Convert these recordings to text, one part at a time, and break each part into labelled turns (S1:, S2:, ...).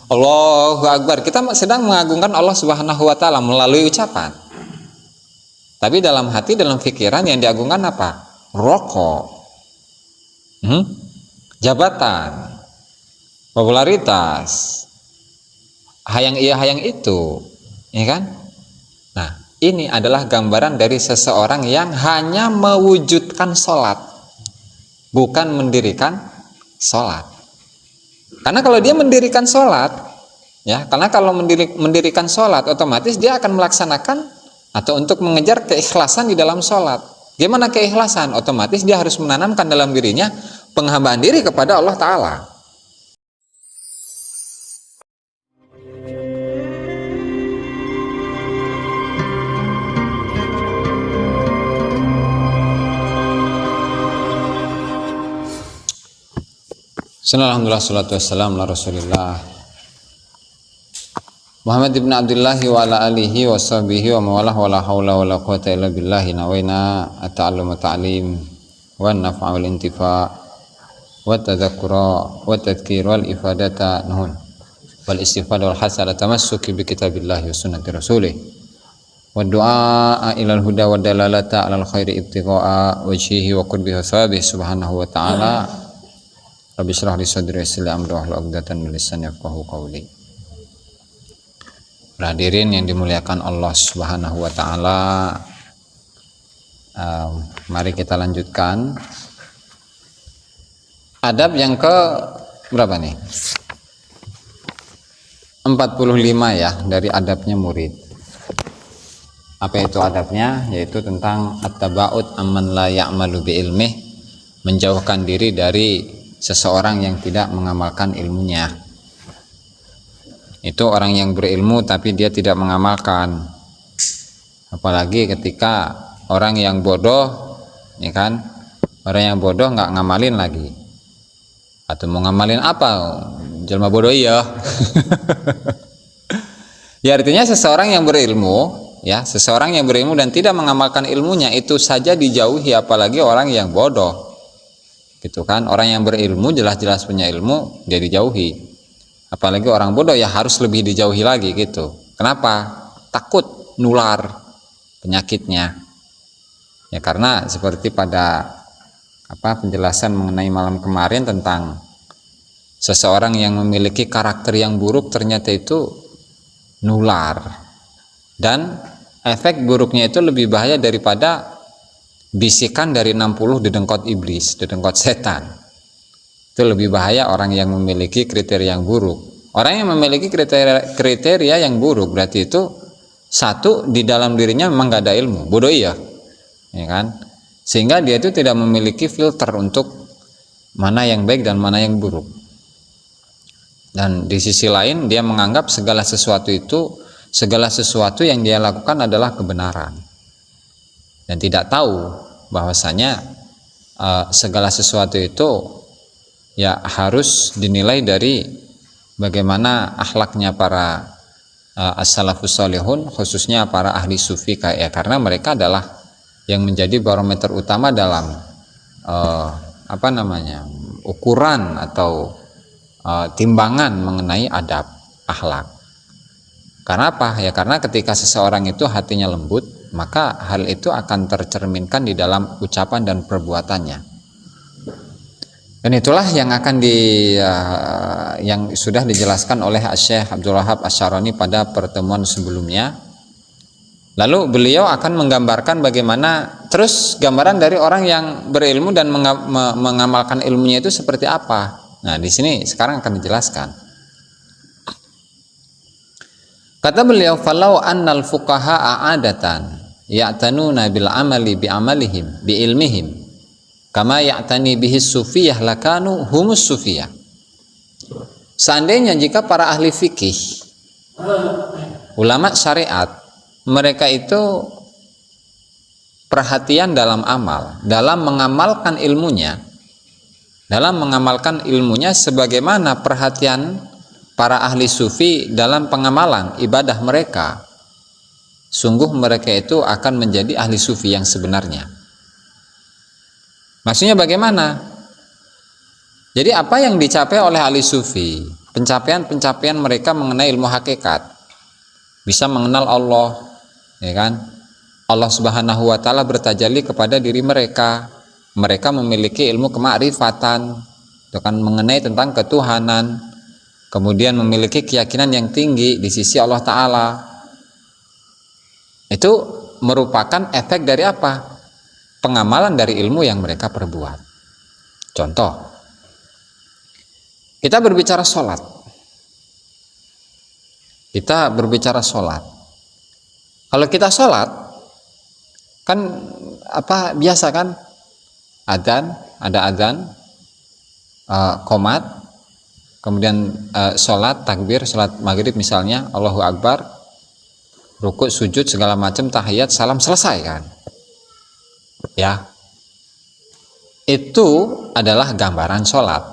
S1: Allahu Akbar, kita sedang mengagungkan Allah Subhanahu wa taala melalui ucapan. Tapi dalam hati, dalam pikiran yang diagungkan apa? Rokok, jabatan, popularitas, hayang iya hayang itu, ya kan? Nah, ini adalah gambaran dari seseorang yang hanya mewujudkan sholat, bukan mendirikan sholat. Karena kalau dia mendirikan sholat, ya, karena kalau mendirikan sholat, otomatis dia akan melaksanakan atau untuk mengejar keikhlasan di dalam sholat. Gimana keikhlasan? Otomatis dia harus menanamkan dalam dirinya penghambaan diri kepada Allah Ta'ala. Alhamdulillah, salatu wassalamu ala Rasulillah Muhammad ibn Abdullah wa ala alihi wa sahbihi wa mawalah wa la hawla wa la quwata illa billahi nawaina at-ta'allum ta'lim wa an-naf'a wal intifa' wa tadhakkura wa tadhkir wal ifadata nuhun wal istifada wal hasala tamassuki bi kitabillahi wa sunnati rasulih wa du'a ila al-huda wa dalalata ala al-khairi ibtigha'a wajhihi wa qurbihi thawabihi subhanahu wa ta'ala. Rabbi shrah li sadri wa yassir li amri wahlul 'uqdatam min lisani yafqahu qawli. Hadirin yang dimuliakan Allah Subhanahu wa taala, mari kita lanjutkan adab yang ke berapa nih? 45 ya, dari adabnya murid. Apa itu adabnya? Yaitu tentang at-taba'ud amman la ya'malu bi ilmih, menjauhkan diri dari seseorang yang tidak mengamalkan ilmunya. Itu orang yang berilmu tapi dia tidak mengamalkan. Apalagi ketika orang yang bodoh, ya kan? Orang yang bodoh nggak ngamalin lagi. Atau mau ngamalin apa? Jelma bodoh iya. Ya, artinya seseorang yang berilmu, ya, seseorang yang berilmu dan tidak mengamalkan ilmunya itu saja dijauhi, apalagi orang yang bodoh. Gitu kan, orang yang berilmu jelas-jelas punya ilmu dia dijauhi, apalagi orang bodoh ya harus lebih dijauhi lagi gitu. Kenapa? Takut nular penyakitnya ya, karena seperti pada penjelasan mengenai malam kemarin tentang seseorang yang memiliki karakter yang buruk ternyata itu nular, dan efek buruknya itu lebih bahaya daripada bisikan dari 60 dedengkot iblis, dedengkot setan. Itu lebih bahaya orang yang memiliki kriteria yang buruk. Orang yang memiliki kriteria yang buruk berarti itu satu, di dalam dirinya memang gak ada ilmu, bodoh iya, ya kan? Sehingga dia itu tidak memiliki filter untuk mana yang baik dan mana yang buruk. Dan di sisi lain dia menganggap segala sesuatu yang dia lakukan adalah kebenaran. Dan tidak tahu bahwasanya segala sesuatu itu ya harus dinilai dari bagaimana akhlaknya para as-salafus shalihun, khususnya para ahli sufi, ya, karena mereka adalah yang menjadi barometer utama dalam ukuran atau timbangan mengenai adab akhlak. Karena apa? Ya karena ketika seseorang itu hatinya lembut, maka hal itu akan tercerminkan di dalam ucapan dan perbuatannya. Dan itulah yang akan yang sudah dijelaskan oleh Syekh Abdul Wahab Asy-Syarani pada pertemuan sebelumnya. Lalu beliau akan menggambarkan bagaimana terus gambaran dari orang yang berilmu dan mengamalkan ilmunya itu seperti apa. Nah, di sini sekarang akan dijelaskan. Kata beliau, falau annal fuqaha a'adatan ya'tanuna bil amali bi amalihim bi ilmihim kama ya'tani bihi sufiyah lakanu humus sufiyah. Seandainya jika para ahli fikih, ulama syariat, mereka itu perhatian dalam amal, dalam mengamalkan ilmunya sebagaimana perhatian para ahli sufi dalam pengamalan ibadah mereka, sungguh mereka itu akan menjadi ahli sufi yang sebenarnya. Maksudnya bagaimana? Jadi apa yang dicapai oleh ahli sufi? pencapaian mereka mengenai ilmu hakikat, bisa mengenal Allah, ya kan? Allah Subhanahu wa taala bertajalli kepada diri mereka. Mereka memiliki ilmu kemakrifatan, itu kan mengenai tentang ketuhanan, kemudian memiliki keyakinan yang tinggi di sisi Allah taala. Itu merupakan efek dari apa? Pengamalan dari ilmu yang mereka perbuat. Contoh, kita berbicara sholat. Kalau kita sholat, kan apa biasa kan? Adzan, ada adzan, qomat, kemudian sholat, takbir, sholat maghrib misalnya, Allahu Akbar, rukuk, sujud, segala macam, tahiyat, salam, selesai kan? Ya, itu adalah gambaran sholat.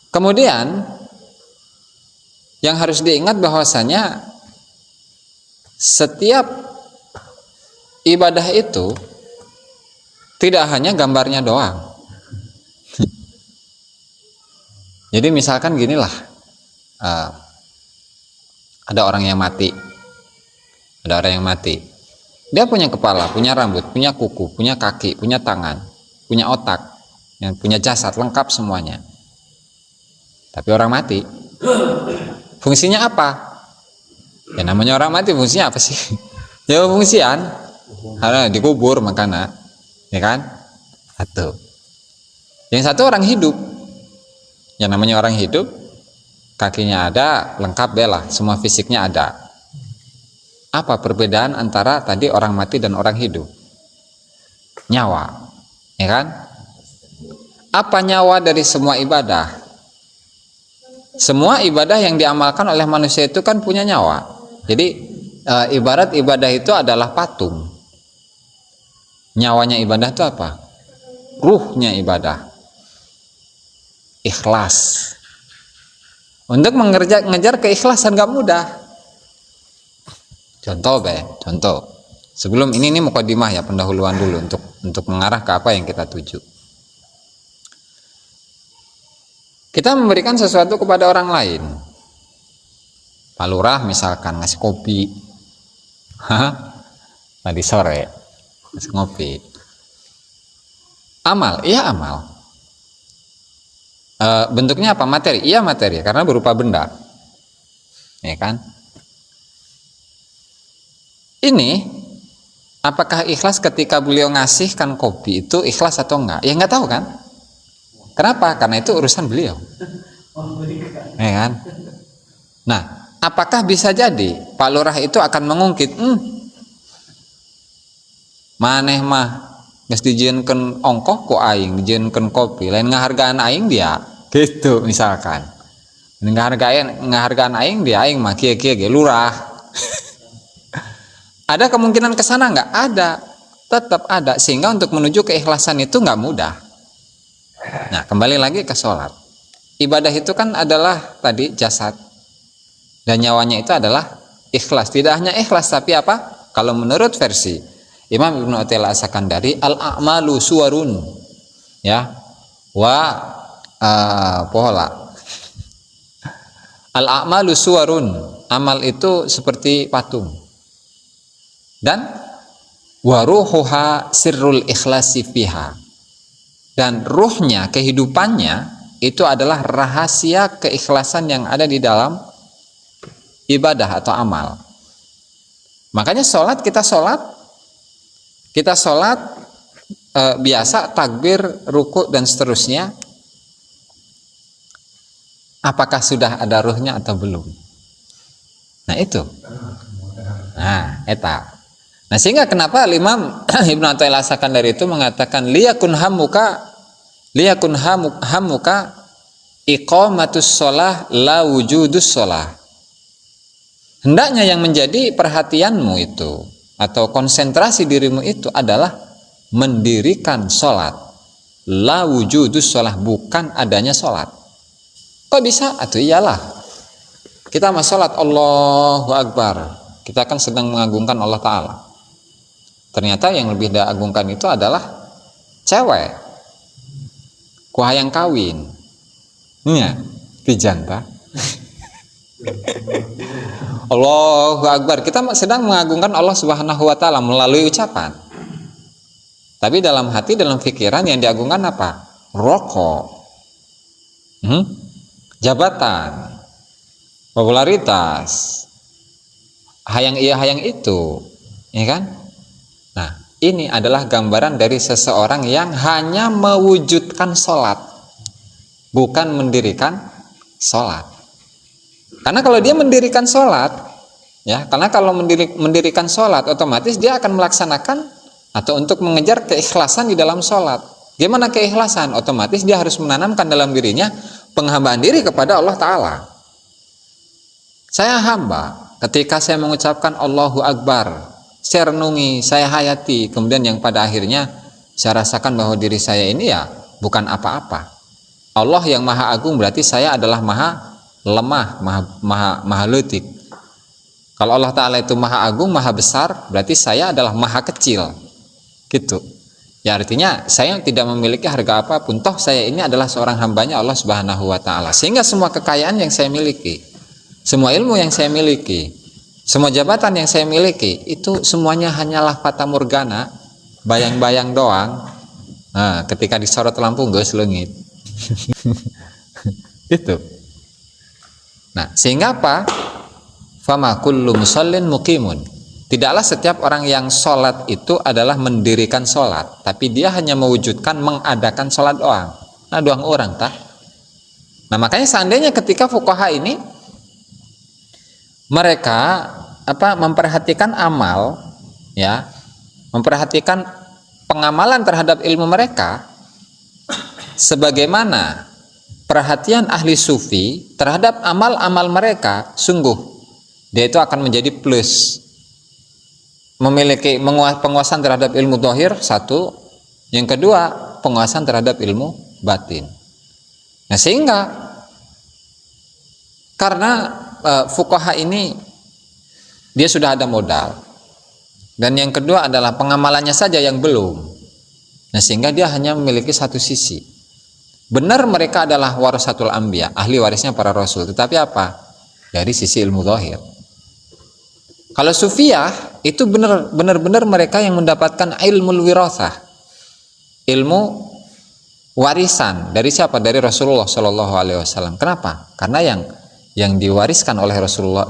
S1: Kemudian yang harus diingat bahwasanya setiap ibadah itu tidak hanya gambarnya doang. Jadi misalkan ginilah, ada orang yang mati, dia punya kepala, punya rambut, punya kuku, punya kaki, punya tangan, punya otak, punya jasad, lengkap semuanya. Tapi orang mati, fungsinya apa? Ya namanya orang mati, fungsinya apa sih? Ya fungsian karena dikubur makanya, ya kan? Satu. Yang satu orang hidup. Yang namanya orang hidup, kakinya ada, lengkap bela, semua fisiknya ada. Apa perbedaan antara tadi orang mati dan orang hidup? Nyawa, ya kan? Apa nyawa dari semua ibadah? Semua ibadah yang diamalkan oleh manusia itu kan punya nyawa. Jadi ibarat ibadah itu adalah patung. Nyawanya ibadah itu apa? Ruhnya ibadah. Ikhlas. Untuk mengejar keikhlasan gak mudah. Contoh. Sebelum ini mukadimah ya, pendahuluan dulu untuk mengarah ke apa yang kita tuju. Kita memberikan sesuatu kepada orang lain. Pak Lurah misalkan ngasih kopi. Tadi sore ngasih ngopi. Amal, iya amal. Bentuknya apa? Materi, iya materi, karena berupa benda, ya kan? Ini apakah ikhlas ketika beliau ngasihkan kopi itu ikhlas atau enggak? Ya enggak tahu kan? Kenapa? Karena itu urusan beliau, ya kan? Nah, apakah bisa jadi Pak Lurah itu akan mengungkit, maneh mah geus dijieunkeun ongkoh ku aing, dijieunkeun kopi, lain ngahargaan aing dia, gitu misalkan. Ngahargaan aing dia, aing mah kieu ge lurah. Ada kemungkinan ke sana enggak? Ada. Tetap ada, sehingga untuk menuju keikhlasan itu enggak mudah. Nah, kembali lagi ke sholat. Ibadah itu kan adalah tadi jasad, dan nyawanya itu adalah ikhlas. Tidak hanya ikhlas, tapi apa? Kalau menurut versi Imam Ibnu Athaillah As-Sakandari, al-a'malu suwarun, ya, pola. Al-a'malu suwarun, amal itu seperti patung. Dan waruhuha sirrul ikhlasi fiha. Dan ruhnya, kehidupannya itu adalah rahasia keikhlasan yang ada di dalam ibadah atau amal. Makanya kita sholat biasa, takbir, ruku dan seterusnya. Apakah sudah ada ruhnya atau belum? Nah itu. Nah, eta. Nah, sehingga kenapa Imam Ibnu Athaillah As-Sakandari itu mengatakan liyakun hamuka iqamatus shalah la wujudus shalah. Hendaknya yang menjadi perhatianmu itu atau konsentrasi dirimu itu adalah mendirikan sholat, la wujudus sholat, bukan adanya sholat. Kok bisa? Atau iyalah, kita mau sholat Allahu Akbar, kita kan sedang mengagungkan Allah Ta'ala. Ternyata yang lebih diagungkan itu adalah cewek, kuhayang kawin, Nya, pijan ta. Allahu Akbar. Kita sedang mengagungkan Allah Subhanahu wa taala melalui ucapan. Tapi dalam hati, dalam pikiran yang diagungkan apa? Rokok. Jabatan. Popularitas. Hayang iya hayang itu. Ya kan? Nah, ini adalah gambaran dari seseorang yang hanya mewujudkan sholat, bukan mendirikan sholat. Karena kalau dia mendirikan sholat, ya, karena kalau mendirikan sholat, otomatis dia akan melaksanakan atau untuk mengejar keikhlasan di dalam sholat. Gimana keikhlasan? Otomatis dia harus menanamkan dalam dirinya penghambaan diri kepada Allah Ta'ala. Saya hamba, ketika saya mengucapkan Allahu Akbar, saya renungi, saya hayati, kemudian yang pada akhirnya saya rasakan bahwa diri saya ini ya bukan apa-apa. Allah yang maha agung berarti saya adalah maha lemah, maha letik. Kalau Allah Ta'ala itu maha agung, maha besar, berarti saya adalah maha kecil, gitu. Ya artinya saya tidak memiliki harga apapun, toh saya ini adalah seorang hambanya Allah Subhanahu wa Ta'ala. Sehingga semua kekayaan yang saya miliki, semua ilmu yang saya miliki, semua jabatan yang saya miliki, itu semuanya hanyalah fata morgana, bayang-bayang doang. Nah, ketika disorot lampu geus leungit. Itu. Nah, sehingga apa? Fama kullu musallin muqimun. Tidaklah setiap orang yang sholat itu adalah mendirikan sholat, tapi dia hanya mewujudkan, mengadakan sholat doang. Nah, doang orang tak. Nah, makanya seandainya ketika fuqaha ini mereka memperhatikan amal, ya, memperhatikan pengamalan terhadap ilmu mereka, sebagaimana perhatian ahli sufi terhadap amal-amal mereka, sungguh dia itu akan menjadi plus, memiliki penguasaan terhadap ilmu zahir satu, yang kedua penguasaan terhadap ilmu batin. Nah, sehingga karena fuqaha ini dia sudah ada modal, dan yang kedua adalah pengamalannya saja yang belum. Nah, sehingga dia hanya memiliki satu sisi. Benar mereka adalah warasatul anbiya, ahli warisnya para rasul, tetapi apa? Dari sisi ilmu zahir. Kalau sufiyah itu benar-benar mereka yang mendapatkan ilmu wirasah, ilmu warisan dari siapa? Dari Rasulullah Shallallahu Alaihi Wasallam. Kenapa? Karena yang diwariskan oleh Rasulullah,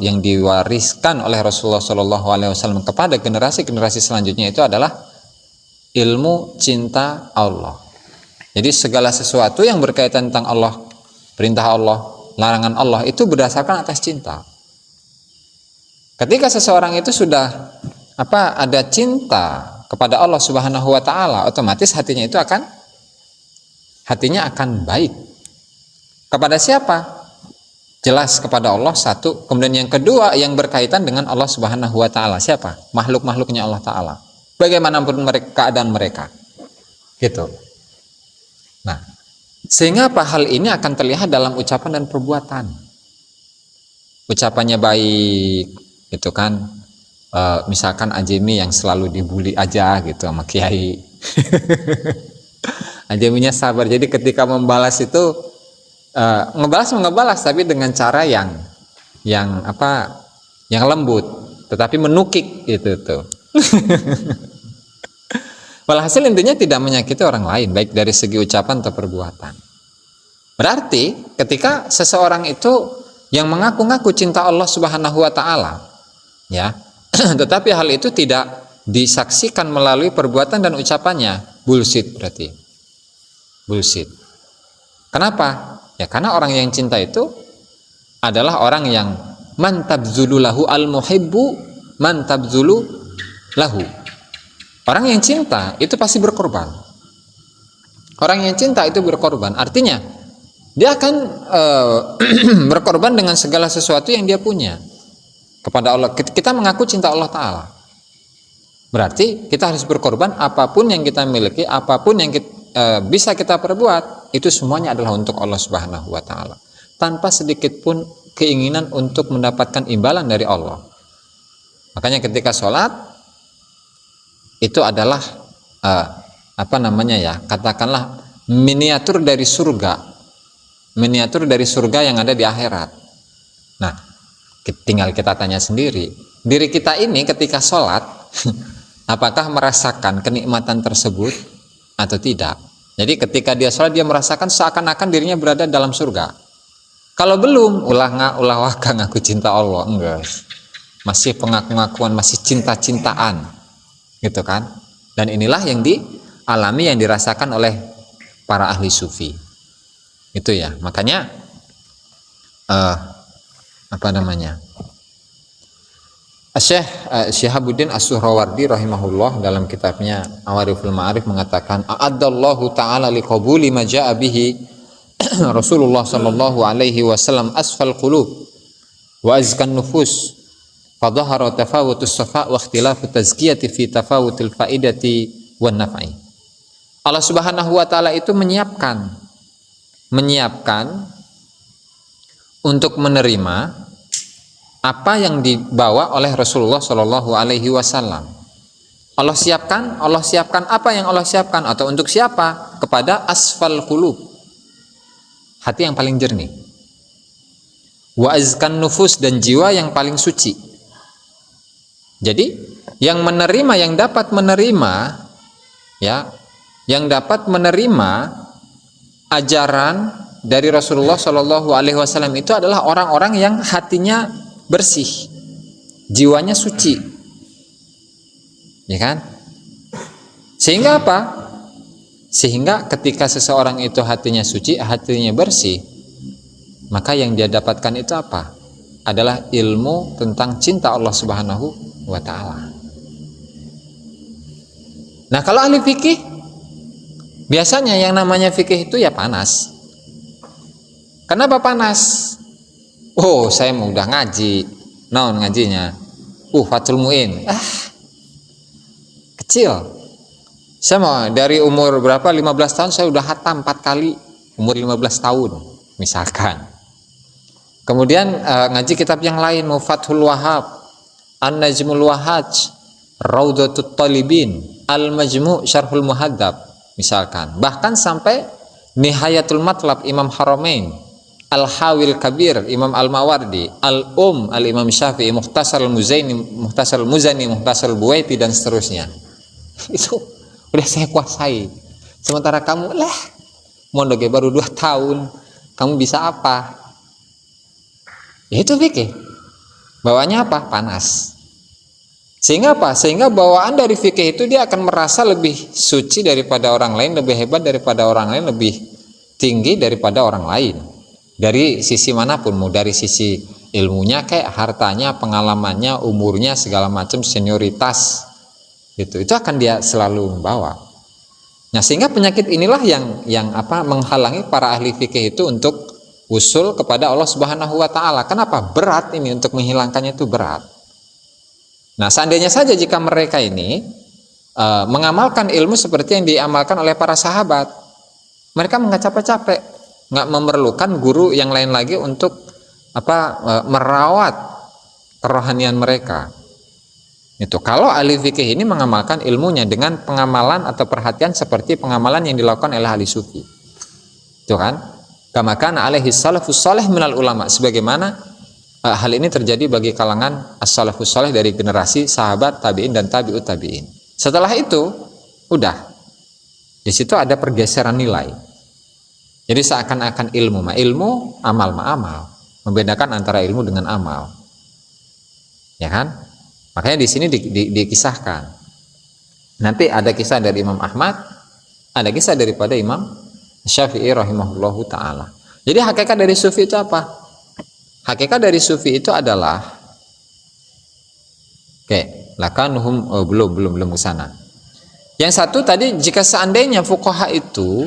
S1: Shallallahu Alaihi Wasallam kepada generasi-generasi selanjutnya itu adalah ilmu cinta Allah. Jadi segala sesuatu yang berkaitan tentang Allah, perintah Allah, larangan Allah itu berdasarkan atas cinta. Ketika seseorang itu sudah ada cinta kepada Allah Subhanahu wa Ta'ala, otomatis hatinya akan baik. Kepada siapa? Jelas kepada Allah satu, kemudian yang kedua yang berkaitan dengan Allah Subhanahu wa Ta'ala. Siapa? Makhluk-makhluknya Allah Ta'ala. Bagaimanapun keadaan mereka. Gitu. Nah, sehingga hal ini akan terlihat dalam ucapan dan perbuatan. Ucapannya baik, gitu kan. Misalkan Ajemi yang selalu dibully aja gitu sama kiai. Ajeminya sabar. Jadi ketika membalas itu ngebalas tapi dengan cara yang lembut, tetapi menukik gitu tuh. Walhasil intinya tidak menyakiti orang lain, baik dari segi ucapan atau perbuatan. Berarti ketika seseorang itu yang mengaku-ngaku cinta Allah Subhanahu wa Ta'ala, ya, tetapi hal itu tidak disaksikan melalui perbuatan dan ucapannya, bullshit berarti. Bullshit. Kenapa? Ya karena orang yang cinta itu adalah orang yang man tabzulu lahu al-muhibbu man tabzulu lahu. Orang yang cinta itu pasti berkorban. Orang yang cinta itu berkorban. Artinya dia akan berkorban dengan segala sesuatu yang dia punya kepada Allah. Kita mengaku cinta Allah Ta'ala, berarti kita harus berkorban. Apapun yang kita miliki, apapun yang bisa kita perbuat, itu semuanya adalah untuk Allah Subhanahu wa Ta'ala, tanpa sedikit pun keinginan untuk mendapatkan imbalan dari Allah. Makanya ketika sholat itu adalah katakanlah miniatur dari surga. miniatur dari surga yang ada di akhirat. Nah, tinggal kita tanya sendiri, diri kita ini ketika sholat apakah merasakan kenikmatan tersebut atau tidak? Jadi ketika dia sholat dia merasakan seakan-akan dirinya berada dalam surga. Kalau belum, ulah wakang aku cinta Allah, enggak, masih pengakuan, masih cinta-cintaan, gitu kan? Dan inilah yang dialami, yang dirasakan oleh para ahli sufi, itu ya. Makanya Syekh Syihabuddin As-Suhrawardi rahimahullah dalam kitabnya Awariful Ma'arif mengatakan, a'addallahu ta'ala liqabuli ma ja'a bihi Rasulullah sallallahu alaihi wasallam asfal qulub wa azkan nufus fadhahara tafawutus safa wa ikhtilafu tazkiyati fi tafawutil faidati wan naf'i. Allah Subhanahu wa taala itu menyiapkan untuk menerima apa yang dibawa oleh Rasulullah sallallahu alaihi wasallam. Allah siapkan apa yang Allah siapkan, atau untuk siapa? Kepada asfal qulub, hati yang paling jernih, wa azkan nufus, dan jiwa yang paling suci. Jadi yang menerima, yang dapat menerima, ya, yang dapat menerima ajaran dari Rasulullah Shallallahu Alaihi Wasallam itu adalah orang-orang yang hatinya bersih, jiwanya suci, ya kan? Sehingga apa? Sehingga ketika seseorang itu hatinya suci, hatinya bersih, maka yang dia dapatkan itu apa? Adalah ilmu tentang cinta Allah Subhanahu wa ta'ala. Nah, kalau ahli fikih, biasanya yang namanya fikih itu ya panas. Kenapa panas? Oh, saya mau udah ngaji. Naon ngajinya? Fathul Mu'in. Kecil. Saya mau dari umur berapa? 15 tahun saya udah hatam 4 kali. Umur 15 tahun misalkan. Kemudian ngaji kitab yang lain, Fathul Wahhab, An-Najmul Wahhaj, Raudatut Talibin, Al-Majmu' Syarhul Muhadzab misalkan. Bahkan sampai Nihayatul Matlab Imam Haramain, Al-Hawil Kabir Imam Al-Mawardi, Al-Imam Syafi'i, Mukhtasar Al-Muzani, Mukhtasar Al-Muzani, Mukhtasar Al-Buwaiti, dan seterusnya. Itu udah saya kuasai. Sementara kamu mondoknya baru 2 tahun, kamu bisa apa? Ya itu fikih. Bawaannya apa? Panas. Sehingga apa? Sehingga bawaan dari fikih itu dia akan merasa lebih suci daripada orang lain, lebih hebat daripada orang lain, lebih tinggi daripada orang lain. Dari sisi manapun, mau dari sisi ilmunya, kayak hartanya, pengalamannya, umurnya, segala macam, senioritas. Itu akan dia selalu membawa. Nah, sehingga penyakit inilah yang menghalangi para ahli fikih itu untuk usul kepada Allah Subhanahu wa taala. Kenapa? Berat ini, untuk menghilangkannya itu berat. Nah, seandainya saja jika mereka ini mengamalkan ilmu seperti yang diamalkan oleh para sahabat, mereka nggak capek-capek, nggak memerlukan guru yang lain lagi untuk merawat kerohanian mereka. Itu kalau ahli fikih ini mengamalkan ilmunya dengan pengamalan atau perhatian seperti pengamalan yang dilakukan oleh ahli sufi. Itu kan? Kama kana alaihi salafus salih minal ulama, sebagaimana hal ini terjadi bagi kalangan as-salafus salih dari generasi sahabat, tabi'in, dan tabi'ut tabi'in. Setelah itu udah di situ ada pergeseran nilai. Jadi seakan-akan ilmu amal, membedakan antara ilmu dengan amal. Ya kan? Makanya di sini dikisahkan. Nanti ada kisah dari Imam Ahmad, ada kisah daripada Imam Syafi'i rahimahullahu ta'ala. Jadi hakikat dari sufi itu apa? Hakikat dari sufi itu adalah belum ke sana. Yang satu tadi, jika seandainya fuqaha itu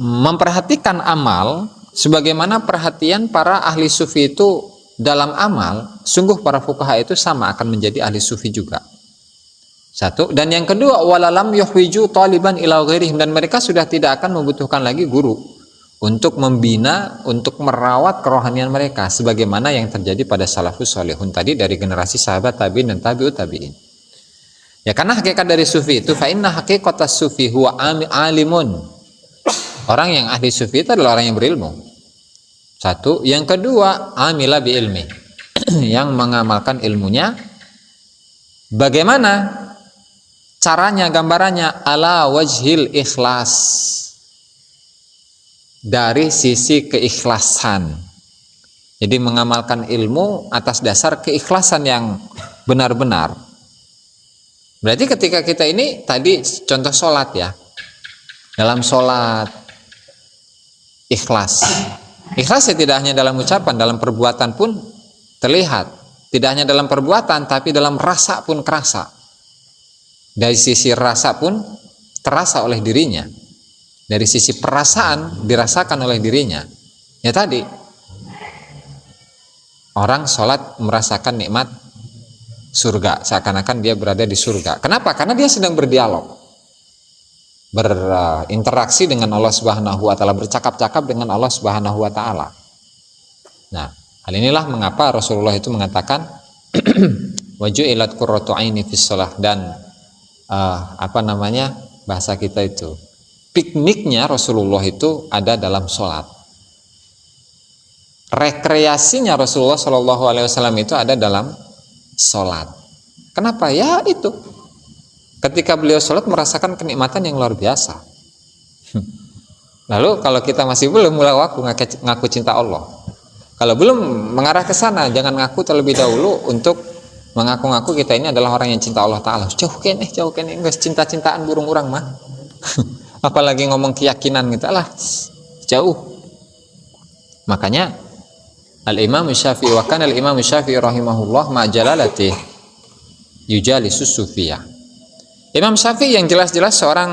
S1: memperhatikan amal sebagaimana perhatian para ahli sufi itu dalam amal, sungguh para fuqaha itu sama akan menjadi ahli sufi juga. Satu. Dan yang kedua, walalam yuhwiju taliban ila ghairihim, dan mereka sudah tidak akan membutuhkan lagi guru untuk membina, untuk merawat kerohanian mereka, sebagaimana yang terjadi pada salafus salihun tadi dari generasi sahabat, tabi'in, dan tabi'ut tabi'in. Ya karena hakikat dari sufi itu fa inna haqiqatas sufi huwa alimun. Orang yang ahli sufi itu adalah orang yang berilmu. Satu, yang kedua amila bi ilmi. Yang mengamalkan ilmunya. Bagaimana caranya, gambarannya ala wajhil ikhlas. Dari sisi keikhlasan. Jadi mengamalkan ilmu atas dasar keikhlasan yang benar-benar. Berarti ketika kita ini tadi contoh sholat ya, dalam sholat ikhlas. Ikhlas ya tidak hanya dalam ucapan, dalam perbuatan pun terlihat. Tidak hanya dalam perbuatan, tapi dalam rasa pun kerasa. Dari sisi rasa pun terasa oleh dirinya. Dari sisi perasaan dirasakan oleh dirinya. Ya tadi, orang sholat merasakan nikmat surga, seakan-akan dia berada di surga. Kenapa? Karena dia sedang berdialog, berinteraksi dengan Allah Subhanahu wa taala, bercakap-cakap dengan Allah Subhanahu wa taala. Nah, hal inilah mengapa Rasulullah itu mengatakan waju'ilat qurratu aini fis shalah, dan bahasa kita itu pikniknya Rasulullah itu ada dalam sholat. Rekreasinya Rasulullah Shallallahu Alaihi Wasallam itu ada dalam sholat. Kenapa? Ya itu, ketika beliau sholat merasakan kenikmatan yang luar biasa. Lalu kalau kita masih belum mulai ngaku cinta Allah, kalau belum mengarah ke sana, jangan ngaku terlebih dahulu untuk mengaku-ngaku kita ini adalah orang yang cinta Allah Taala. Jauh kene, enggak cinta-cintaan burung orang mah. Apalagi ngomong keyakinan gitu lah, jauh. Makanya Al-Imam Syafi'i wa kana Al-Imam Syafi'i rahimahullah ma'jalalati yujalisus sufiyah. Imam Syafi'i yang jelas-jelas seorang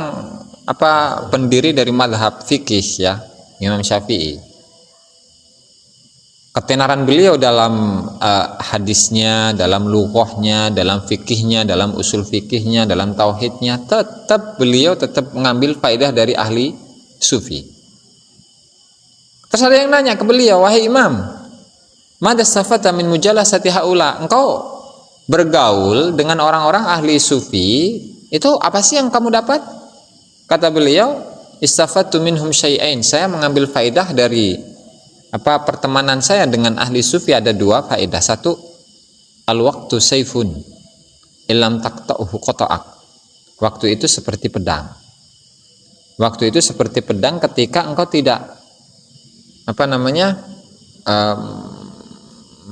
S1: pendiri dari mazhab fikih ya, Imam Syafi'i. Ketenaran beliau dalam hadisnya, dalam lughahnya, dalam fikihnya, dalam usul fikihnya, dalam tauhidnya, beliau tetap mengambil faedah dari ahli sufi. Terus ada yang nanya ke beliau, wahai Imam, mada stafata min mujalasati haula, engkau bergaul dengan orang-orang ahli sufi, itu apa sih yang kamu dapat? Kata beliau, istafatu minhum syai'ain, saya mengambil faedah dari pertemanan saya dengan ahli sufi ada dua faedah. Satu, al-waqtu sayfun illam taqta'uhu qata'ak. Waktu itu seperti pedang. Waktu itu seperti pedang ketika engkau tidak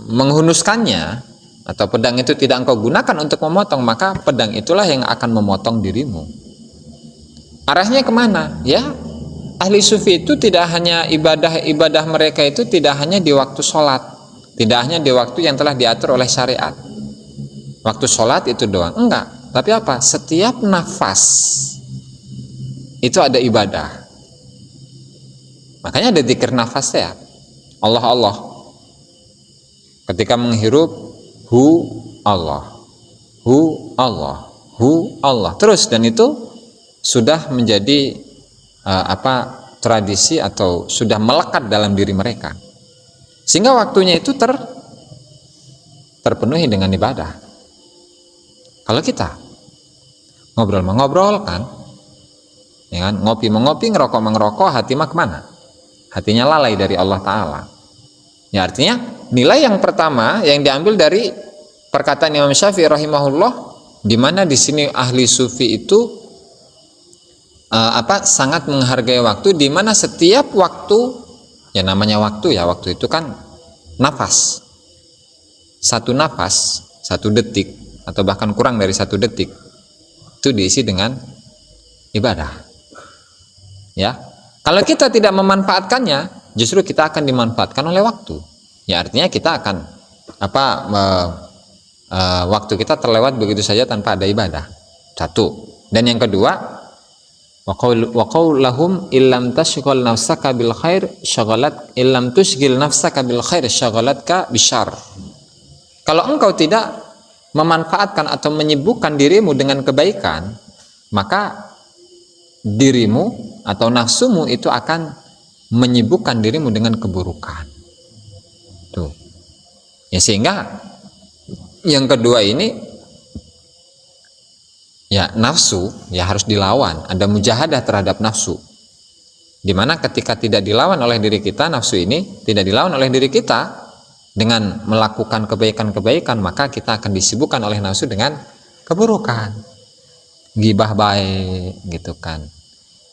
S1: menghunuskannya, atau pedang itu tidak engkau gunakan untuk memotong, maka pedang itulah yang akan memotong dirimu. Arahnya kemana? Ya, ahli sufi itu tidak hanya ibadah mereka itu tidak hanya di waktu sholat, tidak hanya di waktu yang telah diatur oleh syariat. Waktu sholat itu doang, enggak. Tapi apa? Setiap nafas itu ada ibadah. Makanya ada zikir nafas ya. Allah Allah. Ketika menghirup, hu Allah, hu Allah, hu Allah. Terus, dan itu sudah menjadi tradisi atau sudah melekat dalam diri mereka, sehingga waktunya itu terpenuhi dengan ibadah. Kalau kita ngobrol kan, ya kan, ngopi mengopi, ngerokok mengerokok, hati mah kemana? Hatinya lalai dari Allah Ta'ala. Ya, artinya nilai yang pertama yang diambil dari perkataan Imam Syafi'i rahimahullah, di mana di sini ahli sufi itu sangat menghargai waktu, di mana setiap waktu, ya namanya waktu ya, waktu itu kan nafas, satu nafas, 1 detik atau bahkan kurang dari 1 detik itu diisi dengan ibadah. Ya, kalau kita tidak memanfaatkannya, justru kita akan dimanfaatkan oleh waktu. Ya, artinya kita akan waktu kita terlewat begitu saja tanpa ada ibadah. Satu. Dan yang kedua, wa qaulahum illam tashghal nafsaka bil khair syaghalat illam tushghil nafsaka bil khair syagalatka bisyarr. Kalau engkau tidak memanfaatkan atau menyibukkan dirimu dengan kebaikan, maka dirimu atau nafsumu itu akan menyibukkan dirimu dengan keburukan. Tuh. Ya, sehingga yang kedua ini ya nafsu ya harus dilawan, ada mujahadah terhadap nafsu. Dimana ketika tidak dilawan oleh diri kita, nafsu ini tidak dilawan oleh diri kita dengan melakukan kebaikan-kebaikan, maka kita akan disibukkan oleh nafsu dengan keburukan. Gibah baik gitu kan,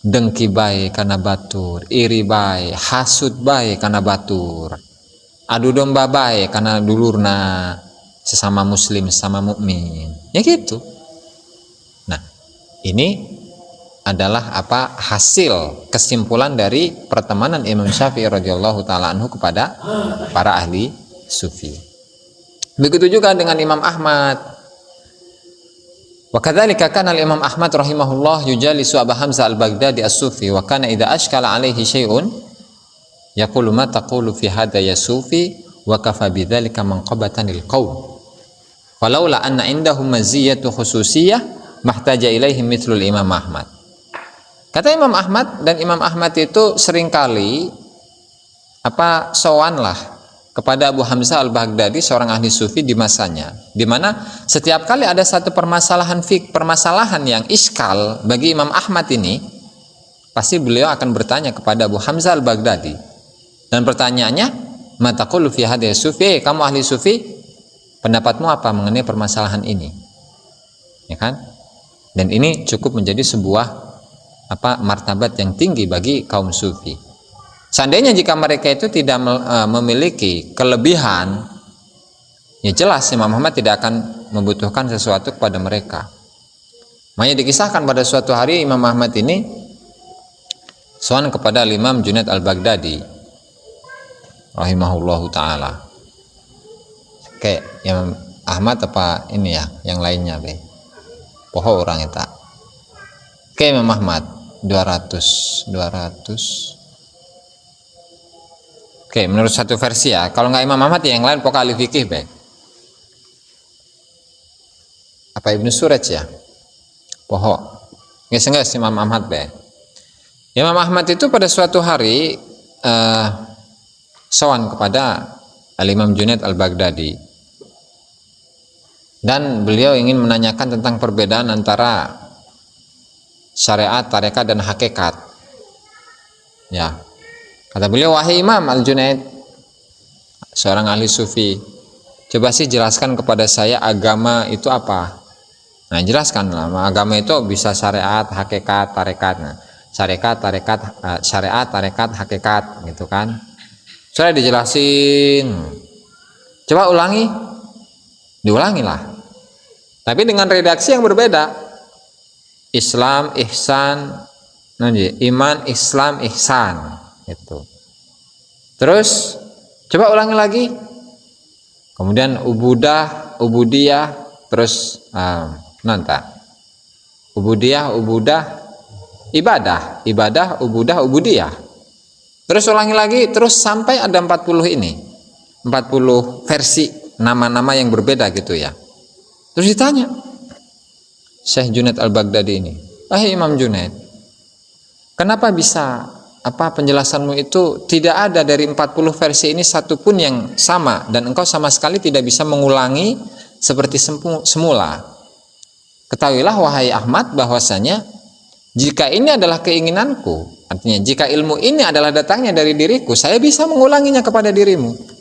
S1: dengki baik karena batur, iri baik, hasud baik karena batur, adu domba baik karena dulurna sesama muslim, sesama mukmin, ya gitu. Nah, ini adalah hasil kesimpulan dari pertemanan Imam Syafi'i radhiyallahu taala anhu kepada para ahli sufi. Begitu juga dengan Imam Ahmad. Wa kadzalika kana al-Imam Ahmad rahimahullah yujalisu Abu Hamzah al-Baghdadi as-Sufi wa kana idza ashkala alaihi syai'un yaqulu ma taqulu fi hadha ya sufi wa kafa bidzalika manqabatan lil qaum. Walaula anna indahum maziyatu khususiyah mahtaja ilaihim mithlul Imam Ahmad. Kata Imam Ahmad, dan Imam Ahmad itu seringkali sowan lah kepada Abu Hamzah al-Baghdadi, seorang ahli sufi di masanya, di mana setiap kali ada satu permasalahan yang iskal bagi Imam Ahmad ini, pasti beliau akan bertanya kepada Abu Hamzah al-Baghdadi, dan pertanyaannya, ma taqulu fi hadha sufi, kamu ahli sufi, pendapatmu apa mengenai permasalahan ini, ya kan? Dan ini cukup menjadi sebuah martabat yang tinggi bagi kaum sufi. Seandainya jika mereka itu tidak memiliki kelebihan, ya jelas Imam Ahmad tidak akan membutuhkan sesuatu kepada mereka. Makanya dikisahkan pada suatu hari Imam Ahmad ini sowan kepada Imam Junaid al-Baghdadi rahimahullahu taala. Kayak Imam Ahmad apa ini ya, yang lainnya be. Poho orang itu. Kayak Imam Ahmad 200. Oke, menurut satu versi ya. Kalau nggak Imam Ahmad ya yang lain pokok ahli fikih be. Apa Ibnu Suraj ya? Poho. Nggak Imam Ahmad be. Imam Ahmad itu pada suatu hari sowan kepada Al-Imam Junaid al-Baghdadi, dan beliau ingin menanyakan tentang perbedaan antara syariat, tarekat, dan hakikat. Ya, kata beliau, wahai Imam Al-Junaid, seorang ahli sufi, coba sih jelaskan kepada saya agama itu apa. Nah, jelaskan lah, agama itu bisa syariat, hakikat, tarekat. Nah, syariat, tarekat, hakikat, gitu kan. Sudah dijelasin. Coba ulangi. Diulangilah. Tapi dengan redaksi yang berbeda. Islam, ihsan, iman, Islam, ihsan, itu. Terus coba ulangi lagi. Kemudian ubudiyah, terus ubudiyah, ibadah, ubudiyah. Terus ulangi lagi, terus sampai ada 40 ini. 40 versi nama-nama yang berbeda gitu ya. Terus ditanya Syekh Junaid al-Baghdadi ini, wahai Imam Junaid, kenapa bisa penjelasanmu itu tidak ada dari 40 versi ini satupun yang sama, dan engkau sama sekali tidak bisa mengulangi seperti semula? Ketahuilah wahai Ahmad bahwasanya jika ini adalah keinginanku, artinya jika ilmu ini adalah datangnya dari diriku, saya bisa mengulanginya kepada dirimu.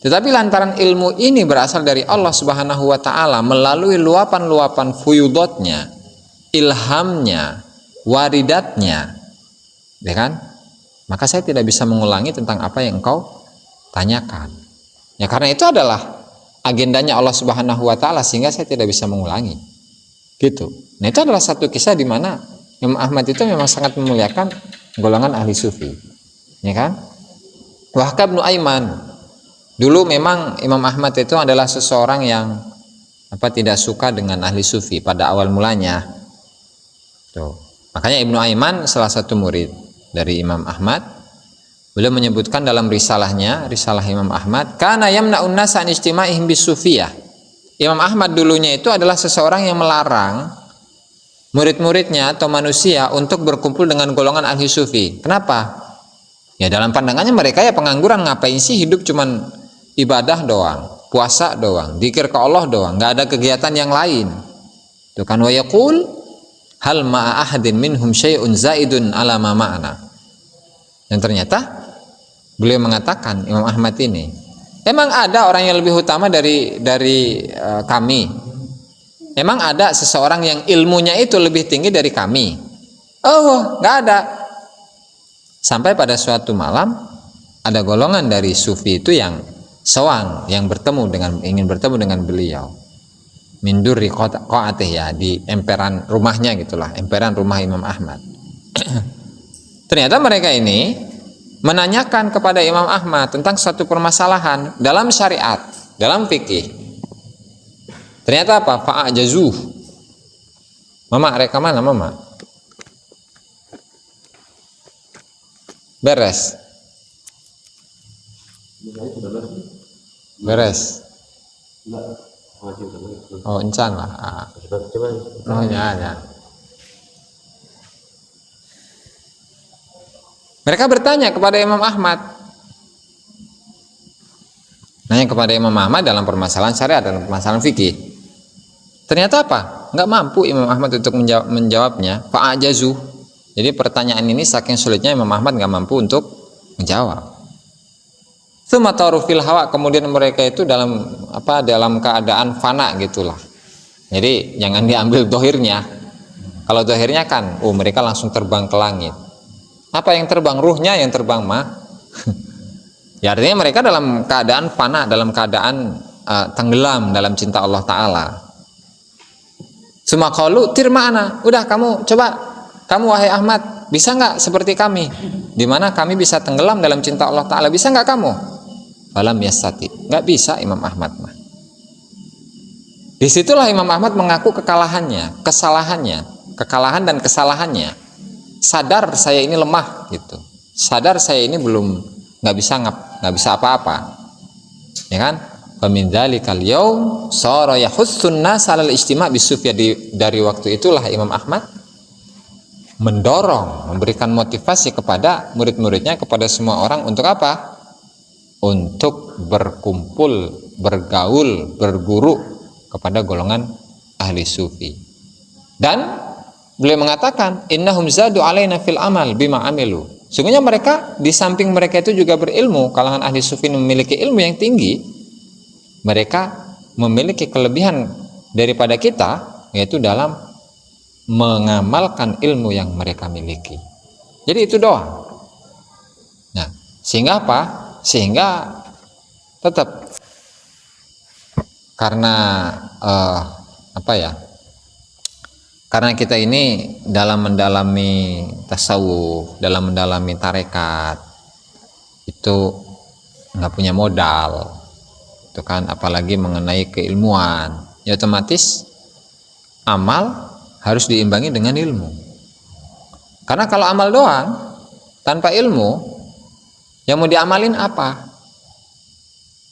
S1: Tetapi lantaran ilmu ini berasal dari Allah Subhanahu wa taala melalui luapan-luapan fuyudotnya, ilhamnya, waridatnya, ya kan? Maka saya tidak bisa mengulangi tentang apa yang engkau tanyakan. Ya karena itu adalah agendanya Allah Subhanahu wa taala, sehingga saya tidak bisa mengulangi. Gitu. Nah, itu adalah satu kisah di mana Imam Ahmad itu memang sangat memuliakan golongan ahli sufi. Ya kan? Wahkab bin Aiman. Dulu memang Imam Ahmad itu adalah seseorang yang tidak suka dengan ahli sufi pada awal mulanya. Tuh. Makanya Ibnu Aiman salah satu murid dari Imam Ahmad, beliau menyebutkan dalam risalahnya, risalah Imam Ahmad, kana yamna'un nasa an ijtima'ihim bisufiyah. Imam Ahmad dulunya itu adalah seseorang yang melarang murid-muridnya atau manusia untuk berkumpul dengan golongan ahli sufi. Kenapa? Ya dalam pandangannya mereka ya pengangguran, ngapain sih hidup cuman ibadah doang, puasa doang, zikir ke Allah doang, nggak ada kegiatan yang lain. Itu kan wa yaqul hal ma'a ahadin minhum syai'un zaidun ala ma ma'ana. Dan ternyata beliau mengatakan, Imam Ahmad ini, emang ada orang yang lebih utama dari kami? Emang ada seseorang yang ilmunya itu lebih tinggi dari kami? Oh, nggak ada. Sampai pada suatu malam ada golongan dari sufi itu yang sewang, yang ingin bertemu dengan beliau. Mindur qa'atih, ya, di emperan rumahnya gitulah, emperan rumah Imam Ahmad. Ternyata mereka ini menanyakan kepada Imam Ahmad tentang suatu permasalahan dalam syariat, dalam fikih. Ternyata apa? Fa'ajazuh. Mama, reka mana mama? Beres. Beres. Oh, encan lah. Oh, ya. Mereka bertanya kepada Imam Ahmad. Nanya kepada Imam Ahmad dalam permasalahan syariat, dalam permasalahan fikih. Ternyata apa? Nggak mampu Imam Ahmad untuk menjawabnya. Fa'ajazu. Jadi pertanyaan ini saking sulitnya Imam Ahmad nggak mampu untuk menjawab. Tsumma taru fil hawa, kemudian mereka itu dalam keadaan fana gitulah. Jadi jangan diambil dohirnya. Kalau dohirnya kan, mereka langsung terbang ke langit. Apa yang terbang? Ruhnya yang terbang mah. Ya artinya mereka dalam keadaan fana, dalam keadaan tenggelam dalam cinta Allah Ta'ala. Suma qalu tirma'ana, udah kamu wahai Ahmad, bisa nggak seperti kami? Dimana kami bisa tenggelam dalam cinta Allah Ta'ala, bisa nggak kamu? Falam yastati, nggak bisa Imam Ahmad mah. Disitulah Imam Ahmad mengaku kekalahan dan kesalahannya. Sadar saya ini lemah gitu. Sadar saya ini nggak bisa apa-apa. Ya kan? Famin dzalikal yaum sara yahussun nas 'alal ijtima' bisufya. Dari waktu itulah Imam Ahmad memberikan motivasi kepada murid-muridnya, kepada semua orang untuk apa? Untuk berkumpul, bergaul, berguru kepada golongan ahli sufi. Dan beliau mengatakan, innahum zadu alaina fil amal bima amilu. Sungguhnya mereka, di samping mereka itu juga berilmu, kalangan ahli sufi memiliki ilmu yang tinggi, mereka memiliki kelebihan daripada kita, yaitu dalam mengamalkan ilmu yang mereka miliki. Jadi itu doang. Nah, sehingga apa? Sehingga tetap karena karena kita ini dalam mendalami tasawuf, dalam mendalami tarekat itu nggak punya modal, itu kan, apalagi mengenai keilmuan, ya otomatis amal harus diimbangi dengan ilmu. Karena kalau amal doang tanpa ilmu, yang mau diamalin apa?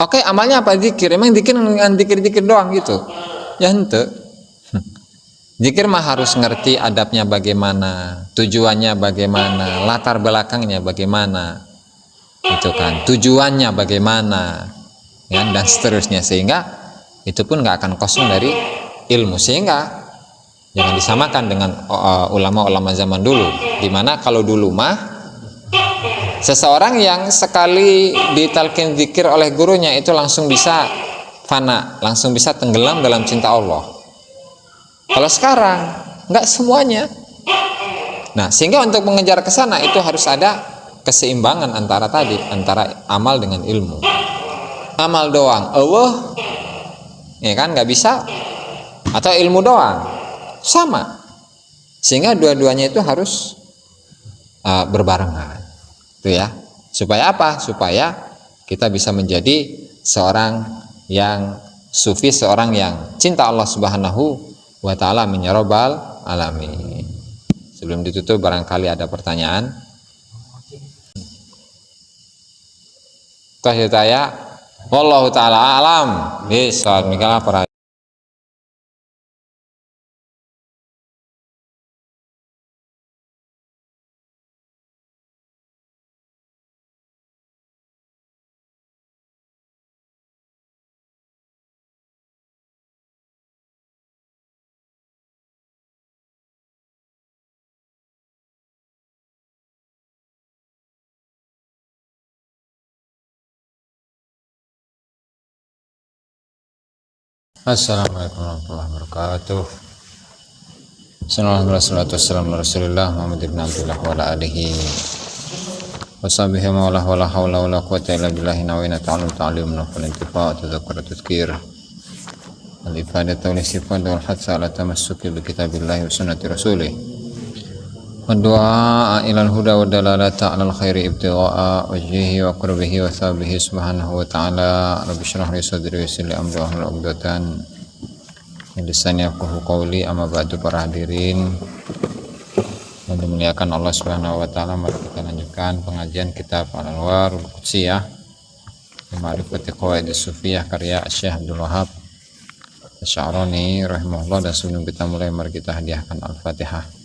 S1: Oke, amalnya apa? Zikir. Emang zikir dengan zikir doang gitu? Ya ente. Zikir mah harus ngerti adabnya bagaimana, tujuannya bagaimana, latar belakangnya bagaimana, itu kan, tujuannya bagaimana, ya, dan seterusnya, sehingga itu pun nggak akan kosong dari ilmu. Sehingga jangan disamakan dengan ulama-ulama zaman dulu, dimana kalau dulu mah seseorang yang sekali ditalkin zikir oleh gurunya itu langsung bisa fana, langsung bisa tenggelam dalam cinta Allah. Kalau sekarang nggak semuanya. Nah, sehingga untuk mengejar ke sana itu harus ada keseimbangan antara amal dengan ilmu. Amal doang, ya kan, nggak bisa. Atau ilmu doang, sama. Sehingga dua-duanya itu harus berbarengan. Itu ya. Supaya apa? Supaya kita bisa menjadi seorang yang sufi, seorang yang cinta Allah Subhanahu wa ta'ala, min ya rabbal alamin. Sebelum ditutup barangkali ada pertanyaan. Tahiyataya wallahu ta'ala alam. Bismillah. Assalamualaikum warahmatullahi wabarakatuh. Assalamualaikum Muhammad ibn Abdullah wa ala alihi wa sahbihi wa la hawla wa la quwwata illa billahi nawina ta'allum wal intifa' tadhakkur tadhkir al-ifadatu wal istifada wal hatsa ala tamassuki bi kitabillahi wa sunnati rasulih wa du'a ila al-huda wa dalalata ala al-khairi ibtigha'a wajhihi wa qurbihi wa thabihi subhanahu wa ta'ala. Rabbi shrah li sadri wa yassir li amri wahlul 'uqdatan min lisani yafqahu qawli. Amma ba'du, para hadirin yang dimuliakan Allah Subhanahu wa taala, mari kita lanjutkan pengajian kitab Al-Anwarul Qudsiyah Ma'rifati Qawaidis Sufiyah karya Syekh Abdul Wahab Asy-Sya'rani rahimahullah. Dan sebelum kita mulai, mari kita hadiahkan Al-Fatihah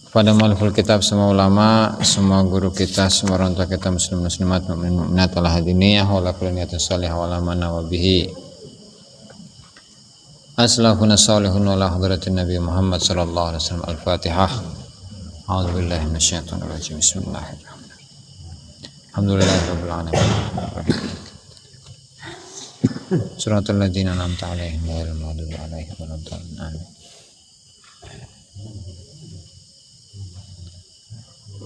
S1: pada mualliful kitab, semua ulama, semua guru kita, semua orang tua kita, muslim muslimat, mukmin mukminat, wal hadiniyah wa la kulli niyatin shalihah wa la manna wa bihi aslafuna salihun wa la hadratin nabi Muhammad sallallahu alaihi wasallam. Al-Fatihah. A'udzu billahi minasyaitonir rajim. Bismillahirrahmanirrahim. Alhamdulillahirabbil alamin. Suratul ladzina an'amta 'alaihim ghairil maghdubi 'alaihim waladdallin. Amin.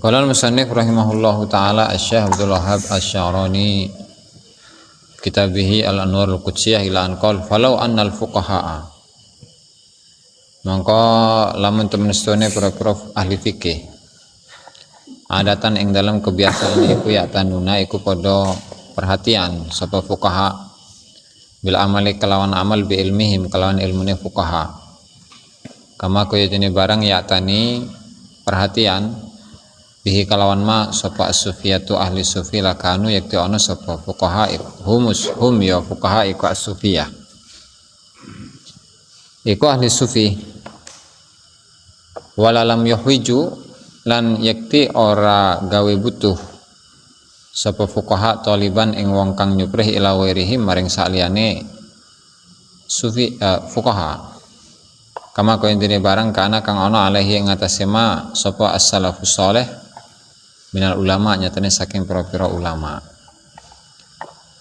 S1: Qala al-musannif rahimahullahu ta'ala Asy-Syaikh Abdul Wahhab Asy-Sya'rani kitabihi Al-Anwarul Qudsiyah ila anqal falau annal fuqahaa, mangka lamun temen stone para ahli fikih adatan ing dalam kebiasaan iku ya tanuna iku padha perhatian sapa fuqaha bil amali kelawan amal bi ilmihim kelawan ilmune fuqaha, kama kaya dene barang ya tani perhatian bihi kalawan ma sapa as-sufiyatu ahli sufi lakanu yakti ana sapa fuqaha hum ya fuqaha iku as-sufiyah iku ahli sufi walalam yuhwiju lan yakti ora gawe butuh sapa fuqaha taliban ing wong kang nyuprih ila wairihi maring saliyane sufi fuqaha, kama kaya dene barang kana kang ana alaihi ing atase ma sapa as-salafus saleh minal ulama, nyatane saking pira-pira ulama.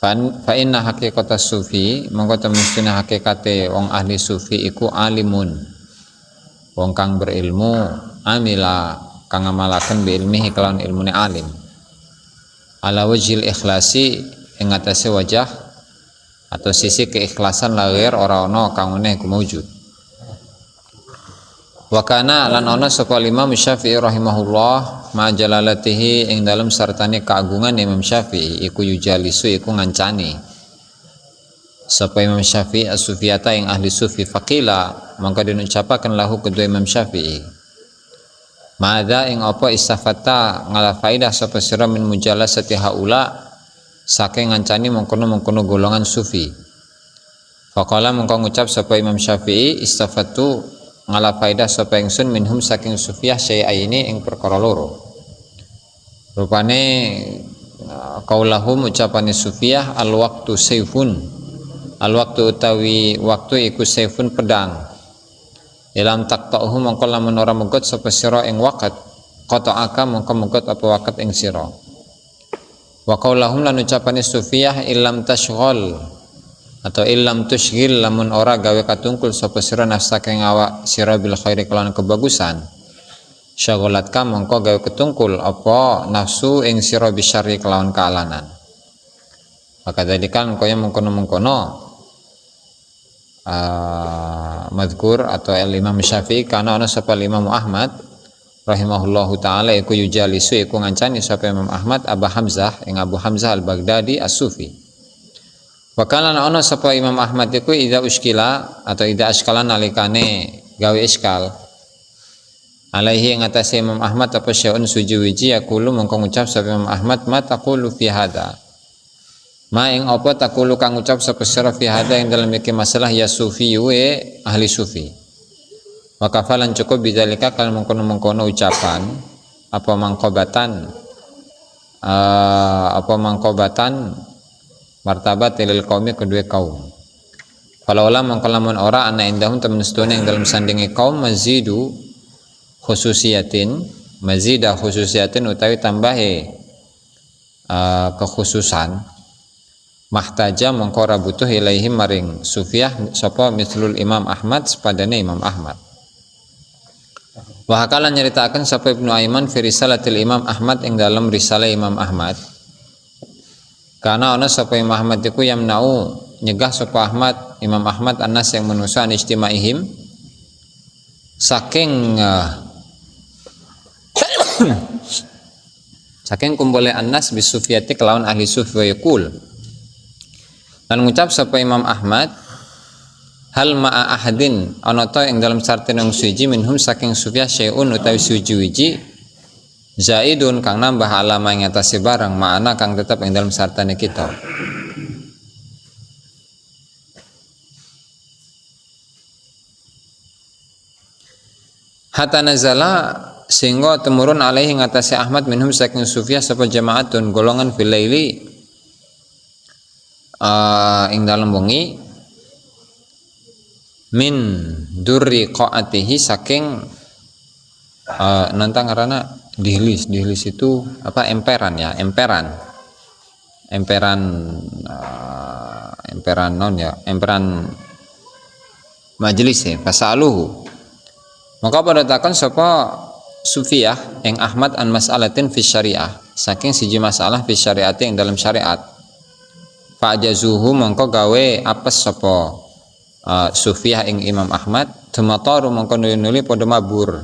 S1: Fa inna haqiqata sufi, mongko temene hakikate wong ahli sufi iku alimun, wong kang berilmu, amila kang ngamalaken bi ilmihi kelawan ilmune alim, ala wajhil ikhlasi ing atase wajah atau sisi keikhlasan lahir ora ana kang meneh iku maujud. Wa kana lan ana sapa Imam Syafi'i rahimahullah ma jalalatihi ing dalem sartane keagungan Imam Syafi'i iku yujalisu iku ngancani sapa Imam Syafi'i as-sufiyata ing ahli sufi faqila mangka den ucapaken lahu kedua Imam Syafi'i madza ing apa istafata ngala faidah sapa sira min mujalasati haula saking ngancani mengkono-mengkono golongan sufi. Faqala mangka ngucap sapa Imam Syafi'i istafatu ngala faidah sapa ingsun minhum saking sufiyah syai'aini ing perkara loro. Rupane qaulahum ucapane sufiyah al waqtu sayfun, al waqtu utawi waktu iku sayfun pedang. Ilam taqta'uhu mongko lamun ora megot sapa sira ing waqt qata'aka mongko megot apa waqt ing sira. Wa qaulahum lan ucapane sufiyah illam tashghal atau illam tushghil lamun ora gawe katungkul sapa sira nafsaka ing awak sira bil khairi kelawan kebagusan syagolatka mongko gawe ketungkul apa nafsu ing sira bisyarri kelawan kaalanan. Maka dadikan kaya mengkono-mengkono madhkur atau Imam Syafi'i kana ana sapa Imam Ahmad rahimahullahu taala iku yujalisu iku ngancani sapa Imam Ahmad Abu Hamzah ing Abu Hamzah al-Baghdadi as-Sufi. Bakalan ana sapa Imam Ahmad iku idza uskila atau idza askala nalikane gawe iskal alaihi ing atase Imam Ahmad apa syai'un suji-wiji yaqulu mongko ngucap sapa Imam Ahmad ma taqulu fi hadza ma ing apa taqulu kang ngucap sapa sira fi hadza ing dalam iki masalah ya sufi we ahli sufi. Maka falan cukup bidzalika kal mengkono-mengkono ucapan apa mangkobatan martabat lil qaumi kedua kaum. Falaula mangkalamun ora ana indahum temen sedone ing dalam sandingi kaum mazidu khususiyatin, mazidah khususiyatin utawi tambahe kekhususan mahtaja mongko ora butuh ilaihim maring sufyah sapa mislul Imam Ahmad sepadane Imam Ahmad. Wa hakala nyeritaken sapa Ibnu Aiman fi risalatil Imam Ahmad ing dalam risalah Imam Ahmad. Karena ana sapa Imam Ahmad iku yamnau nyegah sapa Ahmad Imam Ahmad anas yang manusa an istimaihim saking saking kumpule anas bisufiyati kelawan ahli sufi wa yaqul. Lan ngucap sapa Imam Ahmad hal ma'a ahadin ana ta ing dalam sartene wong suci minhum saking sufiyah syai'un utawi suci-wiji zaidun kang nambah alama ing atase barang ma'ana kang tetep ing dalam sartene kita. Hatta nazala sehingga temurun alaihi ngatasi Ahmad minhum saking sufiyah sapa jamaatun golongan fil laili ing dalam wengi min durri qaatihi saking nantang karena dihlis itu apa emperan majelis ya fasaluhu maka pada takon sapa sufiyah yang Ahmad an mas'alatin fi syariah saking siji masalah fi syariati yang dalam syariat fa'jazuhu mongko gawe apes sapa sufiyah ing Imam Ahmad tumataru mongko nuli padha mabur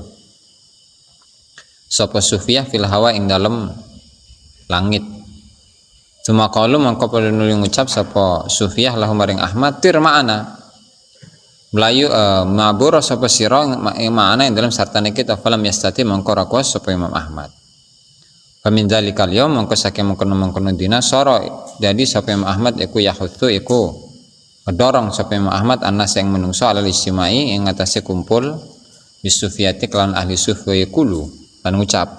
S1: sapa sufiyah fil hawa ing dalam langit tumaqalu mongko padha nuli ngucap sapa sufiyah lahu maring Ahmad tir ma'ana melayu mabur sapa sira ma'ana ing dalam sartane kita falam yastati mongko ra kuwas sapa Imam Ahmad. Famin dzalikal yaum mongko saking mengkono dina sara jadi sapa Imam Ahmad iku yahutsu iku ngedorong sapa Imam Ahmad anas yang menungso alal istimai ing atase kumpul bisufiyati kelan ahli sufi yaqulu lan ngucap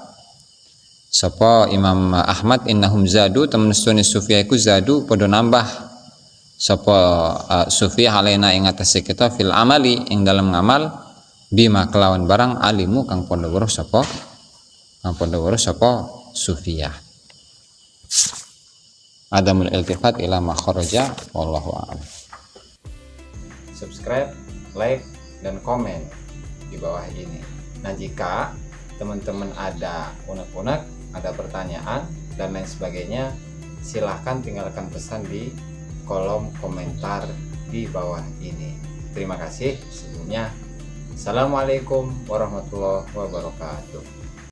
S1: sapa Imam Ahmad innahum zadu temen sufiyah iku zadu padha nambah sapa sufiyah alaina ing atase kita fil amali ing dalam ngamal bima kelawan barang alimu kang padha weruh sapa sufiyah. Adamul iltifat ila ma kharaja wallahu a'lam. Subscribe, like dan komen di bawah ini. Nah, jika teman-teman ada unek-unek, ada pertanyaan dan lain sebagainya, silahkan tinggalkan pesan di kolom komentar di bawah ini. Terima kasih sebelumnya. Assalamualaikum warahmatullahi wabarakatuh.